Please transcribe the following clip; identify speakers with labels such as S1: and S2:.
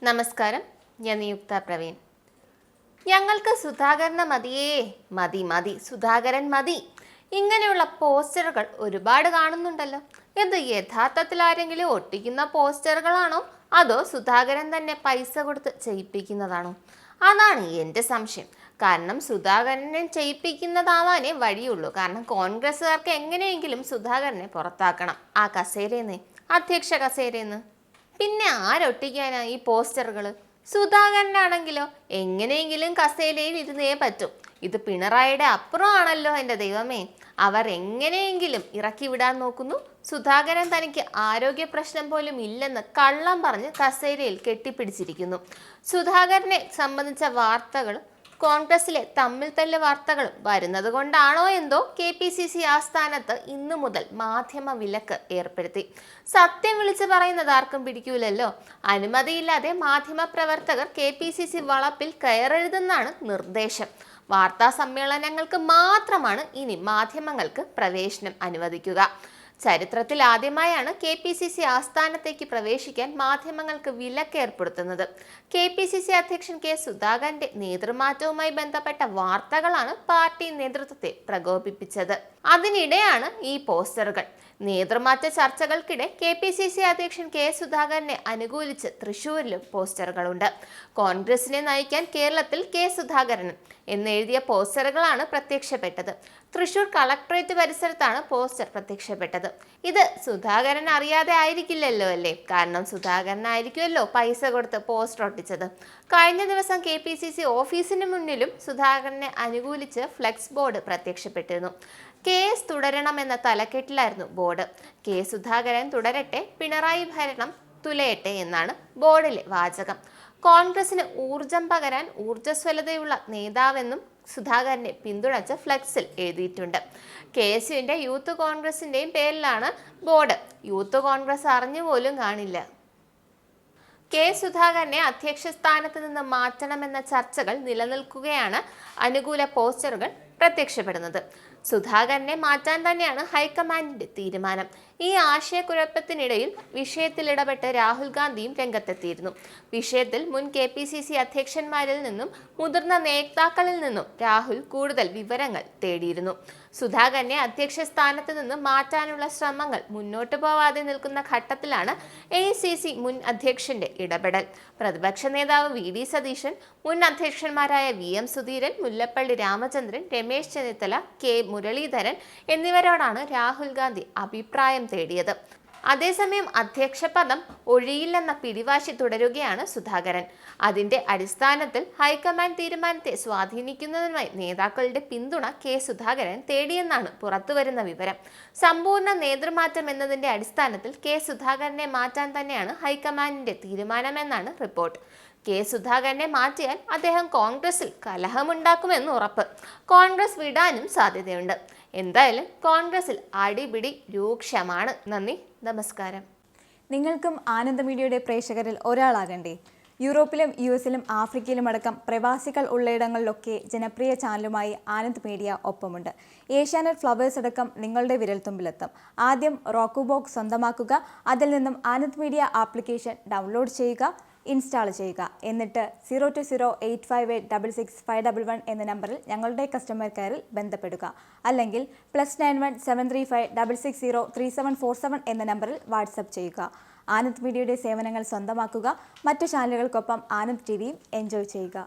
S1: നമസ്കാരം, ഞാൻ നിയുക്ത പ്രവീൺ. ഞങ്ങൾക്ക് സുധാകരന് മതിയേ, മതി മതി, സുധാകരൻ മതി, ഇങ്ങനെയുള്ള പോസ്റ്ററുകൾ ഒരുപാട് കാണുന്നുണ്ടല്ലോ. ഇത് യഥാർത്ഥത്തിൽ ആരെങ്കിലും ഒട്ടിക്കുന്ന പോസ്റ്ററുകളാണോ അതോ സുധാകരൻ തന്നെ പൈസ കൊടുത്ത് ചെയ്യിപ്പിക്കുന്നതാണോ? അതാണ് എൻ്റെ സംശയം. കാരണം സുധാകരനെ ചെയ്യിപ്പിക്കുന്നതാവാനേ വഴിയുള്ളൂ. കാരണം കോൺഗ്രസ്സുകാർക്ക് എങ്ങനെയെങ്കിലും സുധാകരനെ പുറത്താക്കണം ആ കസേരയെന്ന്, അധ്യക്ഷ കസേരയെന്ന്. പിന്നെ ആരൊട്ടിക്കാനാ ഈ പോസ്റ്ററുകൾ? സുധാകരനാണെങ്കിലോ എങ്ങനെയെങ്കിലും കസേരയിൽ ഇരുന്നേ പറ്റും. ഇത് പിണറായിയുടെ അപ്പുറമാണല്ലോ എൻ്റെ ദൈവമേ. അവർ എങ്ങനെയെങ്കിലും ഇറക്കി വിടാൻ നോക്കുന്നു. സുധാകരൻ തനിക്ക് ആരോഗ്യ പ്രശ്നം പോലും ഇല്ലെന്ന് കള്ളം പറഞ്ഞ് കസേരയിൽ കെട്ടിപ്പിടിച്ചിരിക്കുന്നു. സുധാകരനെ സംബന്ധിച്ച വാർത്തകൾ, കോൺഗ്രസിലെ തമ്മിൽ തല്ല് വാർത്തകളും വരുന്നത് കൊണ്ടാണോ എന്തോ KPCC ആസ്ഥാനത്ത് ഇന്നു മുതൽ മാധ്യമ വിലക്ക് ഏർപ്പെടുത്തി. സത്യം വിളിച്ചു പറയുന്നത് ആർക്കും പിടിക്കൂലല്ലോ. അനുമതിയില്ലാതെ മാധ്യമ പ്രവർത്തകർ KPCC വളപ്പിൽ കയറരുതെന്നാണ് നിർദ്ദേശം. വാർത്താ സമ്മേളനങ്ങൾക്ക് മാത്രമാണ് ഇനി മാധ്യമങ്ങൾക്ക് പ്രവേശനം അനുവദിക്കുക. ചരിത്രത്തിൽ ആദ്യമായാണ് KPCC ആസ്ഥാനത്തേക്ക് പ്രവേശിക്കാൻ മാധ്യമങ്ങൾക്ക് വിലക്ക് ഏർപ്പെടുത്തുന്നത്. KPCC അധ്യക്ഷൻ സുധാകരന്റെ നേതൃമാറ്റവുമായി ബന്ധപ്പെട്ട വാർത്തകളാണ് പാർട്ടി നേതൃത്വത്തെ പ്രകോപിപ്പിച്ചത്. അതിനിടെയാണ് ഈ പോസ്റ്ററുകൾ. നേതൃമാറ്റ ചർച്ചകൾക്കിടെ KPCC അധ്യക്ഷൻ സുധാകരനെ അനുകൂലിച്ച് തൃശൂരിലും പോസ്റ്ററുകളുണ്ട്. കോൺഗ്രസിനെ നയിക്കാൻ കേരളത്തിൽ സുധാകരൻ എന്നെഴുതിയ പോസ്റ്ററുകളാണ് പ്രത്യക്ഷപ്പെട്ടത്. തൃശൂർ കളക്ടറേറ്റ് പരിസരത്താണ് പോസ്റ്റർ പ്രത്യക്ഷപ്പെട്ടത്. ഇത് സുധാകരൻ അറിയാതെ ആയിരിക്കില്ലല്ലോ അല്ലേ? കാരണം സുധാകരനായിരിക്കുമല്ലോ പൈസ കൊടുത്ത് പോസ്റ്റർ ഒട്ടിച്ചത്. കഴിഞ്ഞ ദിവസം KPCC ഓഫീസിന് മുന്നിലും സുധാകരനെ അനുകൂലിച്ച് ഫ്ലെക്സ് ബോർഡ് പ്രത്യക്ഷപ്പെട്ടിരുന്നു. കേസ് തുടരണമെന്ന തലക്കെട്ടിലായിരുന്നു ബോർഡ്. സുധാകരൻ തുടരട്ടെ, പിണറായി ഭരണം തുലയട്ടെ എന്നാണ് ബോർഡിലെ വാചകം. കോൺഗ്രസിന് ഊർജം പകരാൻ ഊർജ്ജസ്വലതയുള്ള നേതാവെന്നും സുധാകരനെ പിന്തുണച്ച് ഫ്ലെക്സിൽ എഴുതിയിട്ടുണ്ട്. KSUവിന്റെ യൂത്ത് കോൺഗ്രസിന്റെയും പേരിലാണ് ബോർഡ്. യൂത്ത് കോൺഗ്രസ് അറിഞ്ഞുപോലും കാണില്ല. സുധാകരനെ അധ്യക്ഷ സ്ഥാനത്ത് നിന്ന് മാറ്റണമെന്ന ചർച്ചകൾ നിലനിൽക്കുകയാണ് അനുകൂല പോസ്റ്ററുകൾ പ്രത്യക്ഷപ്പെടുന്നത്. സുധാകരനെ മാറ്റാൻ തന്നെയാണ് ഹൈക്കമാൻഡിന്റെ തീരുമാനം. ഈ ആശയക്കുഴപ്പത്തിനിടയിൽ വിഷയത്തിൽ ഇടപെട്ട് രാഹുൽ ഗാന്ധിയും രംഗത്തെത്തിയിരുന്നു. വിഷയത്തിൽ മുൻ KPCC അധ്യക്ഷന്മാരിൽ നിന്നും മുതിർന്ന നേതാക്കളിൽ നിന്നും രാഹുൽ കൂടുതൽ വിവരങ്ങൾ തേടിയിരുന്നു. സുധാകരനെ അധ്യക്ഷ സ്ഥാനത്ത് നിന്ന് മാറ്റാനുള്ള ശ്രമങ്ങൾ മുന്നോട്ട് പോവാതെ നിൽക്കുന്ന ഘട്ടത്തിലാണ് AICC മുൻ അധ്യക്ഷന്റെ ഇടപെടൽ. പ്രതിപക്ഷ നേതാവ് VD സതീശൻ, മുൻ അധ്യക്ഷന്മാരായ VM സുധീരൻ, മുല്ലപ്പള്ളി രാമചന്ദ്രൻ, രമേശ് ചെന്നിത്തല, K മുരളീധരൻ എന്നിവരോടാണ് രാഹുൽ ഗാന്ധി അഭിപ്രായം തേടിയത്. അതേസമയം അധ്യക്ഷ പദം ഒഴിയില്ലെന്ന പിടിവാശി തുടരുകയാണ് സുധാകരൻ. അതിന്റെ അടിസ്ഥാനത്തിൽ ഹൈക്കമാൻഡ് തീരുമാനത്തെ സ്വാധീനിക്കുന്നതിനായി നേതാക്കളുടെ പിന്തുണ സുധാകരൻ തേടിയെന്നാണ് പുറത്തുവരുന്ന വിവരം. സമ്പൂർണ്ണ നേതൃമാറ്റം എന്നതിന്റെ അടിസ്ഥാനത്തിൽ സുധാകരനെ മാറ്റാൻ തന്നെയാണ് ഹൈക്കമാൻഡിന്റെ തീരുമാനമെന്നാണ് റിപ്പോർട്ട്. സുധാകരനെ മാറ്റിയാൽ അദ്ദേഹം കോൺഗ്രസിൽ കലഹമുണ്ടാക്കുമെന്ന് ഉറപ്പ്. കോൺഗ്രസ് വിടാനും സാധ്യതയുണ്ട്. എന്തായാലും കോൺഗ്രസിൽ അടിപിടി രൂക്ഷമാണ്. നന്ദി, നമസ്കാരം.
S2: നിങ്ങൾക്കും ആനന്ദ മീഡിയയുടെ പ്രേക്ഷകരിൽ ഒരാളാകണ്ടേ? യൂറോപ്പിലും US-ലും ആഫ്രിക്കയിലും അടക്കം പ്രവാസികൾ ഉള്ളയിടങ്ങളിലൊക്കെ ജനപ്രിയ ചാനലുമായി ആനന്ദ് മീഡിയ ഒപ്പമുണ്ട്. ഏഷ്യാനെറ്റ് ഫ്ലവേഴ്സ് അടക്കം നിങ്ങളുടെ വിരൽത്തുമ്പിലെത്തും. ആദ്യം റോക്കു ബോക്സ് സ്വന്തമാക്കുക. അതിൽ നിന്നും ആനന്ദ് മീഡിയ ആപ്ലിക്കേഷൻ ഡൗൺലോഡ് ചെയ്യുക, ഇൻസ്റ്റാൾ ചെയ്യുക. എന്നിട്ട് 02085866511 എന്ന നമ്പറിൽ ഞങ്ങളുടെ കസ്റ്റമർ കെയറിൽ ബന്ധപ്പെടുക. അല്ലെങ്കിൽ +91 735 660 3747 എന്ന നമ്പറിൽ വാട്സപ്പ് ചെയ്യുക. ആനന്ദ് മീഡിയയുടെ സേവനങ്ങൾ സ്വന്തമാക്കുക. മറ്റു ചാനലുകൾക്കൊപ്പം ആനന്ദ് TVയും എൻജോയ് ചെയ്യുക.